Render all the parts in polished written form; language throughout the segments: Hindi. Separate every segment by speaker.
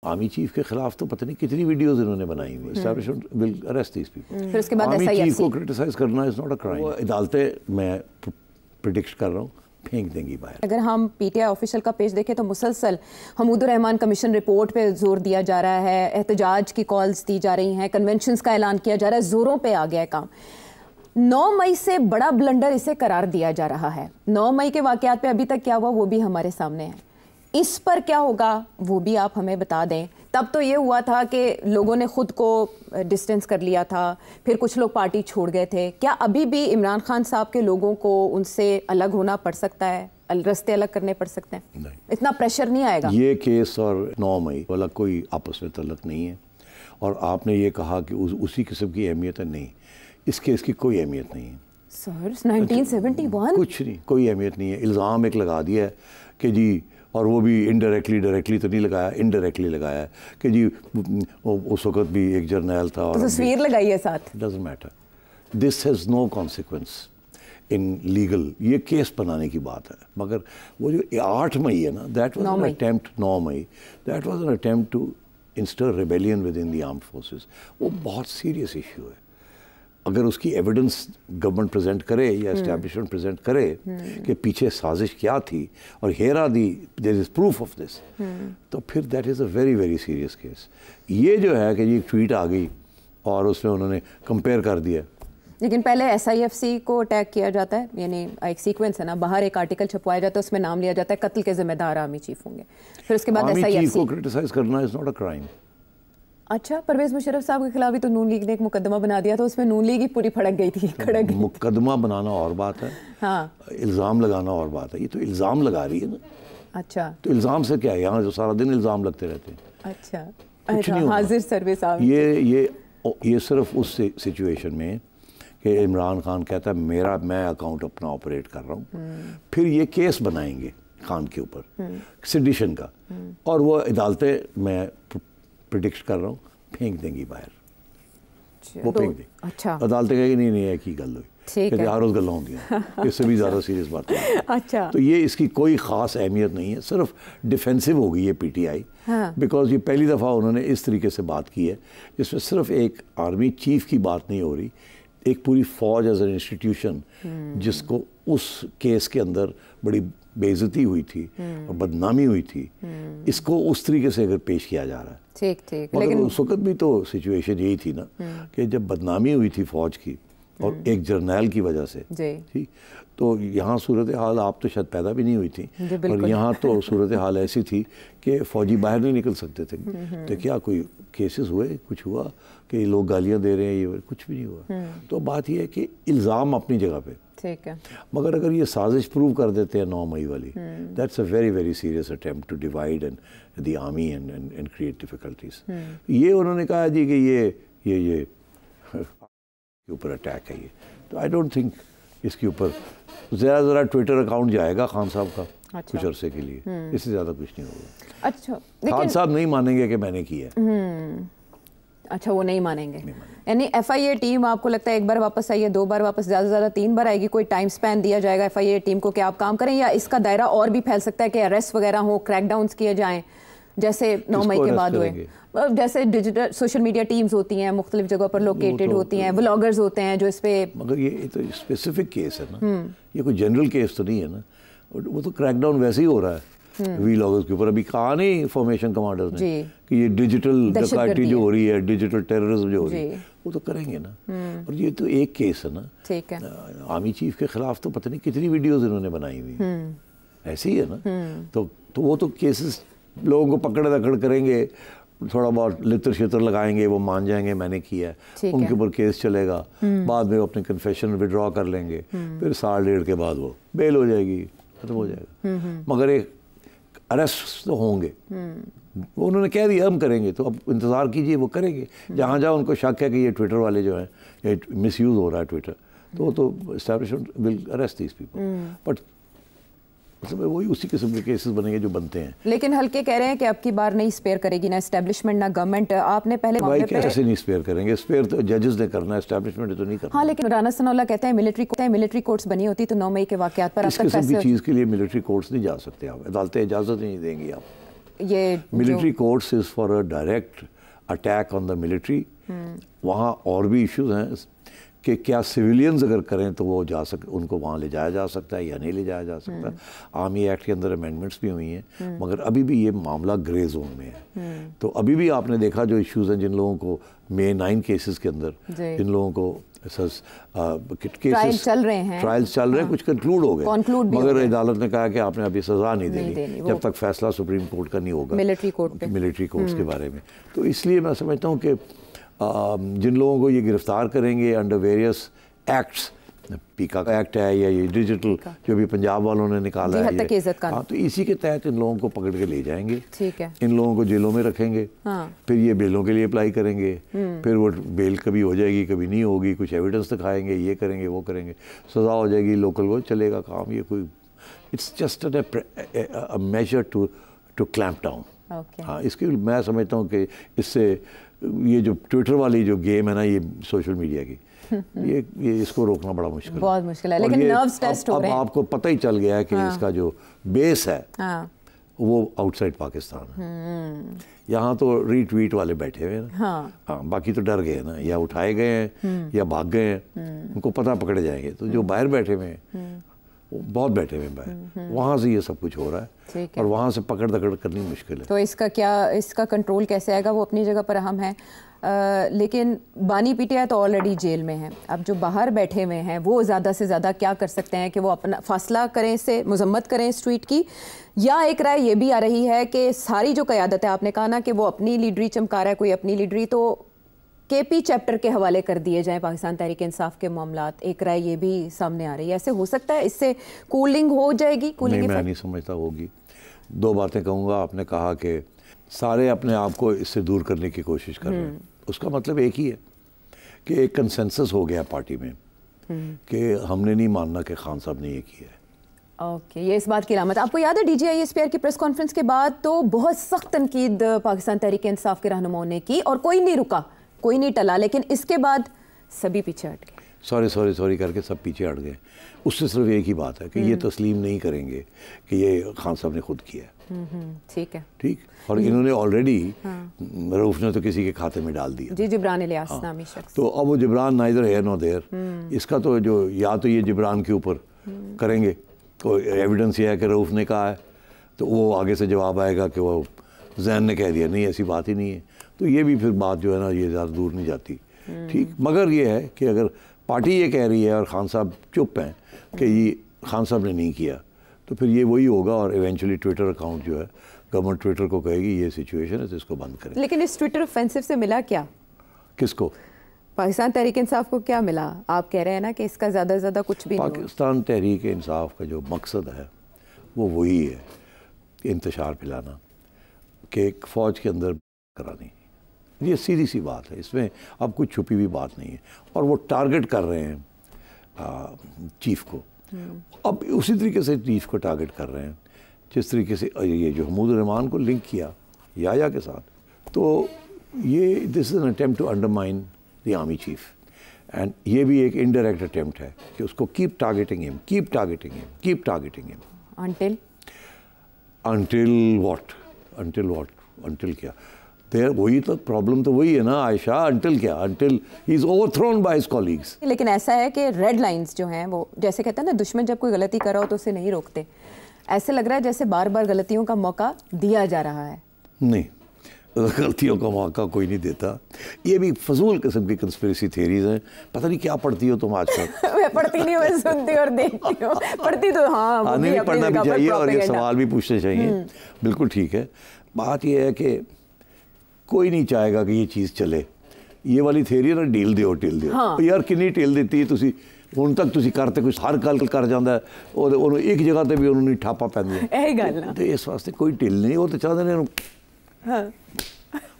Speaker 1: आर्मी चीफ के खिलाफ तो पता नहीं कितनी वीडियोस इन्होंने बनाई हुई। Establishment will arrest these people.
Speaker 2: फिर उसके बाद
Speaker 1: आर्मी चीफ को क्रिटिसाइज करना इज नॉट अ क्राइम। अदालतें मैं प्रिडिक्ट कर रहा हूँ फेंक देंगी बाहर।
Speaker 2: अगर हम पीटीआई ऑफिशियल का पेज देखें तो मुसलसल हमूदुर रहमान कमीशन रिपोर्ट पे जोर दिया जा रहा है, एहतजाज की कॉल्स दी जा रही हैं, कन्वेंशंस का ऐलान किया जा रहा है, जोरों पे आ गया है काम। 9 मई से बड़ा ब्लंडर इसे करार दिया जा रहा है। 9 मई के वाकयात पे अभी तक क्या हुआ वो भी हमारे सामने है। इस पर क्या होगा वो भी आप हमें बता दें। तब तो ये हुआ था कि लोगों ने खुद को डिस्टेंस कर लिया था, फिर कुछ लोग पार्टी छोड़ गए थे। क्या अभी भी इमरान खान साहब के लोगों को उनसे अलग होना पड़ सकता है, रास्ते अलग करने पड़ सकते हैं? नहीं, इतना प्रेशर नहीं आएगा।
Speaker 1: ये केस और 9 मई वाला कोई आपस में तल्लक नहीं है। और आपने ये कहा कि उसी किस्म की अहमियत है, नहीं, इस केस की कोई अहमियत नहीं है
Speaker 2: सर। 1971 कुछ
Speaker 1: नहीं, कोई अहमियत नहीं है। इल्ज़ाम एक लगा दिया है कि जी, और वो भी इनडायरेक्टली, डायरेक्टली तो नहीं लगाया, इनडायरेक्टली लगाया है कि जी उस वक्त भी एक जर्नैल था और
Speaker 2: तस्वीर लगाई है साथ।
Speaker 1: Doesn't matter, this has no consequence in legal. ये केस बनाने की बात है। मगर वो जो 8 मई है ना, दैट वाज एन अटेम्प्ट, 9 मई, that was an attempt to इंस्टर rebellion within the armed forces. वो बहुत सीरियस इशू है। अगर उसकी एविडेंस गवर्नमेंट प्रेजेंट करे या एस्टैब्लिशमेंट प्रेजेंट करे कि पीछे साजिश क्या थी और here are the there is proof of this, तो फिर that is a very very serious case. ये जो है कि ये ट्वीट आ गई और उसमें उन्होंने कंपेयर कर दिया।
Speaker 2: लेकिन पहले SIFC को अटैक किया जाता है, यानी एक सीक्वेंस है ना, बाहर एक आर्टिकल छपवाया जाता है, उसमें नाम लिया जाता है कत्ल के जिम्मेदार आर्मी चीफ होंगे, फिर उसके बाद
Speaker 1: आर्मी
Speaker 2: SIFC
Speaker 1: चीफ को क्रिटिसाइज करना इज नॉट अ क्राइम।
Speaker 2: अच्छा, परवेज मुशर्रफ साहब के खिलाफ भी तो नून लीग ने एक मुकदमा बना दिया था, उसमें नून लीग ही पूरी फड़क गई थी, खड़क गई।
Speaker 1: मुकदमा बनाना और बात है, हाँ, इल्ज़ाम लगाना और बात है। ये तो इल्ज़ाम लगा रही है ना। अच्छा, तो इल्ज़ाम से क्या है, यहाँ जो सारा दिन इल्ज़ाम लगते रहते हैं। अच्छा,
Speaker 2: हाजिर सर्विस साहब,
Speaker 1: ये सिर्फ उस सिचुएशन में कि इमरान खान कहता है मैं अकाउंट अपना ऑपरेट कर रहा हूँ, फिर ये केस बनाएंगे खान के ऊपर सेडिशन का, और वो अदालतें मैं प्रिडिक्ट कर रहा हूँ फेंक देंगी बाहर। वो फेंक देंगी। अच्छा, अदालतें कहेगी नहीं एक ही गल हुई, हर रोज़ गल्लां होंगी, इससे भी ज़्यादा सीरियस बात है। अच्छा, तो ये इसकी कोई ख़ास अहमियत नहीं है, सिर्फ डिफेंसिव हो गई है PTI, बिकॉज ये पहली दफ़ा उन्होंने इस तरीके से बात की है जिसमें सिर्फ एक आर्मी चीफ की बात नहीं हो रही, एक पूरी फौज एज एन इंस्टीट्यूशन जिसको उस केस के अंदर बड़ी बेइज्जती हुई थी और बदनामी हुई थी, इसको उस तरीके से अगर पेश किया जा रहा है। ठीक, लेकिन उस वक्त भी तो सिचुएशन यही थी ना कि जब बदनामी हुई थी फौज की और एक जर्नैल की वजह से, ठीक, तो यहाँ सूरत हाल आप तो शायद पैदा भी नहीं हुई थी, और यहाँ तो सूरत हाल ऐसी थी कि फ़ौजी बाहर नहीं निकल सकते थे। तो क्या कोई केसेस हुए, कुछ हुआ कि लोग गालियाँ दे रहे हैं, ये कुछ भी नहीं हुआ। तो बात यह है कि इल्ज़ाम अपनी जगह पे, ठीक है, मगर अगर ये साजिश प्रूव कर देते हैं 9 मई वाली, that's a very very serious attempt to divide and the army and create difficulties. ये उन्होंने कहा जी कि ये के ऊपर अटैक है ये, तो आई डोंट थिंक इसके ऊपर ज़रा ट्विटर अकाउंट जाएगा खान साहब का। अच्छा, कुछ अरसे के लिए, इससे ज़्यादा कुछ नहीं होगा। अच्छा, खान साहब नहीं मानेंगे कि मैंने किया।
Speaker 2: अच्छा, वो नहीं मानेंगे। यानी FIA टीम आपको लगता है एक बार वापस आई है, 2 बार वापस, ज़्यादा से ज़्यादा 3 बार आएगी? कोई टाइम स्पैन दिया जाएगा FIA टीम को कि आप काम करें, या इसका दायरा और भी फैल सकता है कि अरेस्ट वगैरह हो, क्रैकडाउन्स किए जाएं जैसे 9 मई के बाद हुए? जैसे डिजिटल सोशल मीडिया टीम्स होती हैं, मुख्तलिफ जगह पर लोकेटेड होती हैं, व्लॉगर्स होते हैं जो इस पे, मगर ये तो स्पेसिफिक केस है ना, ये कोई जनरल केस तो नहीं है ना। वो तो क्रैकडाउन वैसे ही हो रहा है व्लॉगर्स के ऊपर। अभी कहा नहीं इंफॉर्मेशन कमांडर्स ने कि ये डिजिटल डकैती जो हो रही है, डिजिटल टेररिज्म जो हो रही है, वो तो करेंगे ना। और ये तो एक केस है ना, ठीक है, आर्मी चीफ के खिलाफ तो पता नहीं कितनी वीडियोस इन्होंने बनाई हुई, ऐसे ही है ना। तो वो तो केसेस लोगों को पकड़ दकड़ करेंगे, थोड़ा बहुत लितर शितर लगाएंगे, वो मान जाएंगे मैंने किया है, उनके ऊपर केस चलेगा, बाद में वो अपने कन्फेशन विड्रॉ कर लेंगे, फिर 1.5 साल के बाद वो बेल हो जाएगी, खत्म हो जाएगा। मगर एक अरेस्ट तो होंगे, वो उन्होंने कह दिया हम करेंगे, तो अब इंतज़ार कीजिए, वो करेंगे। जहाँ जहाँ उनको शक है कि ये ट्विटर वाले जो हैं ये मिसयूज़ हो रहा है ट्विटर, तो establishment will arrest these people. But मतलब वही उसी किस्म के केसेस बनेंगे जो बनते हैं। लेकिन हल्के कह रहे हैं कि अब की बार नहीं स्पेयर करेगी ना एस्टैब्लिशमेंट ना गवर्नमेंट। आपने पहले भाई कैसे नहीं स्पेयर करेंगे? स्पेयर तो जजेस ने करना है, एस्टैब्लिशमेंट तो नहीं करना। हाँ, लेकिन राना सनाउल्लाह कहते हैं मिलिट्री कोर्ट्स बनी होती तो 9 मई के वाकयात पर अब तक इस किस्म की चीज़ के लिए मिलिट्री कोर्ट्स नहीं जा सकते आप, अदालतें इजाज़त नहीं देंगी आप। ये
Speaker 1: military courts is for a direct attack on the military. वहाँ और भी इश्यूज हैं कि क्या सिविलियंस अगर करें तो वो उनको वहाँ ले जाया जा सकता है या नहीं ले जाया जा सकता। आर्मी एक्ट के अंदर अमेंडमेंट्स भी हुई हैं, मगर अभी भी ये मामला ग्रे जोन में है। तो अभी भी आपने देखा जो इश्यूज हैं, जिन लोगों को May 9 केसेस के अंदर जिन लोगों को
Speaker 2: ट्रायल चल रहे हैं,
Speaker 1: कुछ कंक्लूड हो गए, मगर अदालत ने कहा कि आपने अभी सज़ा नहीं देनी जब तक फैसला सुप्रीम कोर्ट का नहीं होगा मिलिट्री कोर्ट्स के बारे में। तो इसलिए मैं समझता हूँ कि जिन लोगों को ये गिरफ्तार करेंगे अंडर वेरियस एक्ट्स, पीका का एक्ट है या ये डिजिटल जो भी पंजाब वालों ने निकाला है, हाँ, तो इसी के तहत इन लोगों को पकड़ के ले जाएंगे,
Speaker 2: ठीक है,
Speaker 1: इन लोगों को जेलों में रखेंगे, फिर ये बेलों के लिए अप्लाई करेंगे, फिर वो बेल कभी हो जाएगी कभी नहीं होगी, कुछ एविडेंस दिखाएंगे, ये करेंगे वो करेंगे, सज़ा हो जाएगी, लोकल वो चलेगा काम। ये कोई it's just a measure to clamp down. हाँ, इसकी मैं समझता हूँ कि इससे ये जो ट्विटर वाली जो गेम है ना, ये सोशल मीडिया की, ये इसको रोकना बड़ा मुश्किल, बहुत
Speaker 2: मुश्किल है। लेकिन नर्व्स टेस्ट हो रहे हैं।
Speaker 1: अब आपको पता ही चल गया है कि इसका जो बेस है वो आउटसाइड पाकिस्तान है। यहाँ तो रीट्वीट वाले बैठे हुए हैं, हाँ, बाकी तो डर गए ना, या उठाए गए हैं या भाग गए हैं, उनको पता पकड़े जाएंगे। तो जो बाहर बैठे हुए हैं बहुत बैठे हुए बाहर, वहाँ से ये सब कुछ हो रहा है और वहाँ से पकड़ दकड़ करनी मुश्किल है।
Speaker 2: तो इसका कंट्रोल कैसे आएगा, वो अपनी जगह पर अहम है। लेकिन बानी पीटीआई तो ऑलरेडी जेल में है। अब जो बाहर बैठे हुए हैं वो ज़्यादा से ज़्यादा क्या कर सकते हैं कि वो अपना फासला करें, इससे मजम्मत करें इस ट्वीट की, या एक राय ये भी आ रही है कि सारी जो क़यादत है, आपने कहा ना कि वो अपनी लीडरी चमका रहा है, कोई अपनी लीडरी, तो केपी चैप्टर के हवाले कर दिए जाएं पाकिस्तान तहरीक इंसाफ के मामलात। एक राय ये भी सामने आ रही है, ऐसे हो सकता है इससे कूलिंग हो जाएगी?
Speaker 1: नहीं, मैं नहीं समझता होगी। दो बातें कहूँगा। आपने कहा कि सारे अपने आप को इससे दूर करने की कोशिश कर रहे हैं, उसका मतलब एक ही है कि एक कंसेंसस हो गया पार्टी में कि हमने नहीं मानना कि खान साहब ने ये किया है।
Speaker 2: ओके, ये इस बात की अलामत। आपको याद है DGISPR की प्रेस कॉन्फ्रेंस के बाद तो बहुत सख्त तनकीद पाकिस्तान तहरीक इंसाफ के रहनुमाओं ने की और कोई नहीं रुका, कोई नहीं टला, लेकिन इसके बाद सभी पीछे हट गए,
Speaker 1: सॉरी करके सब पीछे हट गए। उससे सिर्फ एक ही बात है कि ये तस्लीम नहीं करेंगे कि ये खान साहब ने खुद किया है।
Speaker 2: ठीक है,
Speaker 1: ठीक। और इन्होंने ऑलरेडी रऊफ ने तो किसी के खाते में डाल दिया
Speaker 2: जी, जिब्रान इलियास नामी शख्स।
Speaker 1: तो अब वो जिब्रान नाइदर है नो देयर, इसका तो जो या तो ये जिब्रान के ऊपर करेंगे, कोई एविडेंस ये है कि रऊफ ने कहा है, तो वो आगे से जवाब आएगा कि वो जैन ने कह दिया, नहीं ऐसी बात ही नहीं है। तो ये भी फिर बात जो है ना, ये ज़्यादा दूर नहीं जाती। ठीक, मगर ये है कि अगर पार्टी ये कह रही है और खान साहब चुप हैं कि ये खान साहब ने नहीं किया, तो फिर ये वही होगा और इवेंचुअली ट्विटर अकाउंट जो है, गवर्नमेंट ट्विटर को कहेगी ये सिचुएशन है तो इसको बंद करें।
Speaker 2: लेकिन इस ट्विटर ऑफेंसिव से मिला क्या?
Speaker 1: किसको?
Speaker 2: पाकिस्तान तहरीक इंसाफ को क्या मिला? आप कह रहे हैं ना कि इसका ज़्यादा से ज़्यादा कुछ भी।
Speaker 1: पाकिस्तान तहरीक इंसाफ का जो मकसद है वो वही है, इंतशार फैलाना, कि एक फ़ौज के अंदर करानी। ये सीधी सी बात है, इसमें अब कुछ छुपी हुई बात नहीं है। और वो टारगेट कर रहे हैं चीफ को। अब उसी तरीके से चीफ को टारगेट कर रहे हैं जिस तरीके से ये जो महमूद रहमान को लिंक किया याया के साथ, तो ये this is an attempt to undermine the army chief. And ये भी एक इनडायरेक्ट अटेम्प्ट है कि उसको कीप टारगेटिंग हिम अंटिल क्या? देर वही तो प्रॉब्लम तो वही है ना आयशा, अंटिल क्या? Until he is overthrown by his colleagues.
Speaker 2: लेकिन ऐसा है कि रेड लाइंस जो हैं वो, जैसे कहते हैं ना, दुश्मन जब कोई गलती कर रहा हो तो उसे नहीं रोकते। ऐसे लग रहा है जैसे बार बार गलतियों का मौका दिया जा रहा है।
Speaker 1: नहीं, गलतियों का मौका कोई नहीं देता। ये भी फजूल किस्म की कंस्पिरेसी थ्योरीज हैं। पता नहीं क्या पढ़ती हो तुम आजकल।
Speaker 2: मैं पढ़ती नहीं, मैं सुनती और देखती हूँ। पढ़ती तो हाँ,
Speaker 1: नहीं, पढ़ना भी चाहिए और ये सवाल भी पूछने चाहिए। बिल्कुल ठीक है। बात यह है कि कोई नहीं चाहेगा कि ये चीज़ चले। ये वाली थ्योरी ना, ढील दिओ हाँ। यार कितनी ढील दी तुसी ਹੁਣ तक तुसी करते कुछ हर गल कर जाता है और एक जगह पर भी उन्होंने ਠਾਪਾ पैंदा
Speaker 2: यही गल ना।
Speaker 1: तो इस वास्ते कोई ढील नहीं, वो तो चाहते हैं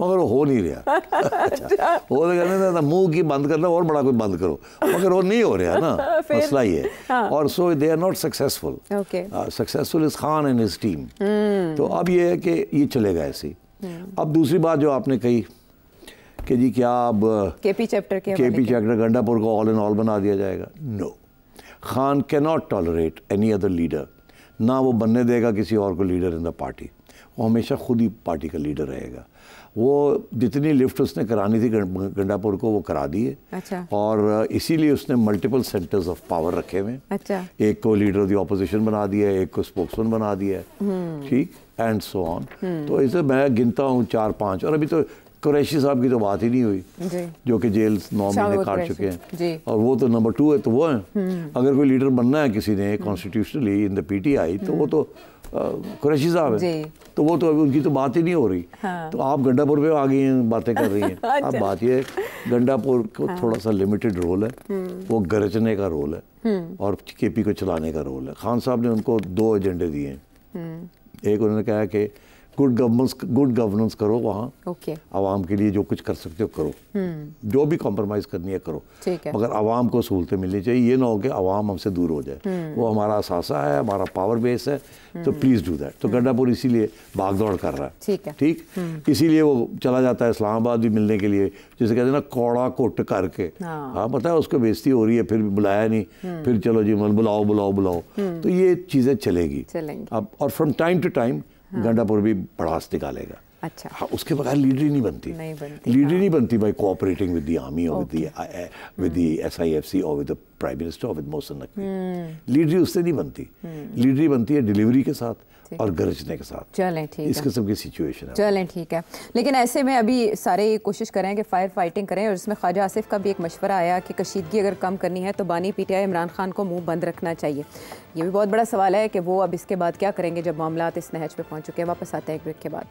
Speaker 1: मगर वो हो नहीं रहा। अच्छा, वो तो कहते मुंह की बंद करना और बड़ा कोई बंद करो, मगर वो नहीं हो रहा ना, मसला ही है। और so they are not successful. Successful is Khan and his team. तो अब ये है कि ये चलेगा ऐसे। अब दूसरी बात जो आपने कही कि जी क्या अब
Speaker 2: केपी चैप्टर
Speaker 1: गंडापुर को ऑल इन ऑल बना दिया जाएगा? No, Khan can not tolerate any other leader. ना वो बनने देगा किसी और को लीडर इन द पार्टी। वो हमेशा खुद ही पार्टी का लीडर रहेगा। वो जितनी लिफ्ट उसने करानी थी गंडापुर को वो करा दी है।
Speaker 2: अच्छा।
Speaker 1: और इसीलिए उसने मल्टीपल सेंटर्स ऑफ पावर रखे हुए।
Speaker 2: अच्छा।
Speaker 1: एक को लीडर ऑफ द ऑपोजिशन बना दिया है, एक को स्पोक्समैन बना दिया है, ठीक, एंड सो ऑन। तो इसे मैं गिनता हूँ 4-5, और अभी तो कुरैशी साहब की तो बात ही नहीं हुई जी। जो कि जेल 9 महीने काट चुके हैं, और वो तो नंबर 2 है, तो वो है। अगर कोई लीडर बनना है किसी ने कॉन्स्टिट्यूशनली इन द पीटीआई, तो वो तो कुरैशी साहब है, तो वो तो अभी उनकी तो बात ही नहीं हो रही। हाँ। तो आप गंडापुर पे आ गई हैं, बातें कर रही हैं। अच्छा। अब बात ये है गंडापुर को थोड़ा सा लिमिटेड रोल है, वो गरजने का रोल है और केपी को चलाने का रोल है। खान साहब ने उनको 2 एजेंडे दिए हैं। एक उन्होंने कहा कि गुड गवर्नेंस करो वहाँ, आवाम के लिए जो कुछ कर सकते हो करो, जो भी कॉम्प्रोमाइज़ करनी है करो, मगर आवाम को सहूलतें मिलनी चाहिए। ये ना हो कि आवाम हमसे दूर हो जाए। वो हमारा असासा है, हमारा पावर बेस है, तो प्लीज़ डू दैट। तो गंडापुर इसीलिए भाग दौड़ कर रहा है, ठीक, इसीलिए वो चला जाता है इस्लामाबाद भी मिलने के लिए, जैसे कहते हैं ना कौड़ा कुट करके। हाँ, पता है उसको बेइज्जती हो रही है, फिर भी बुलाया नहीं, फिर चलो जी बुलाओ बुलाओ बुलाओ, तो ये चीज़ें चलेगी अब। और from time to time Gandapur भी भड़ास निकालेगा। अच्छा। हाँ, उसके बगैर लीडरी नहीं बनती। लीडरी नहीं बनती by cooperating with the army और विद द SIFC और विद द प्राइम मिनिस्टर और विद मोहसिन नकवी। लीडरी उससे नहीं बनती। लीडरी बनती है डिलीवरी के साथ और गरजने के साथ।
Speaker 2: चलें, ठीक है,
Speaker 1: इस किस्म की सिचुएशन है।
Speaker 2: चलें, ठीक है। लेकिन ऐसे में अभी सारे कोशिश करें कि फायर फाइटिंग करें, और इसमें ख्वाजा आसिफ का भी एक मशवरा आया कि कशीदगी अगर कम करनी है तो बानी PTI इमरान खान को मुंह बंद रखना चाहिए। ये भी बहुत बड़ा सवाल है कि वो अब इसके बाद क्या करेंगे जब मामलात इस नहज पे पहुंच चुके हैं। वापस आते हैं एक ब्रेक के बाद।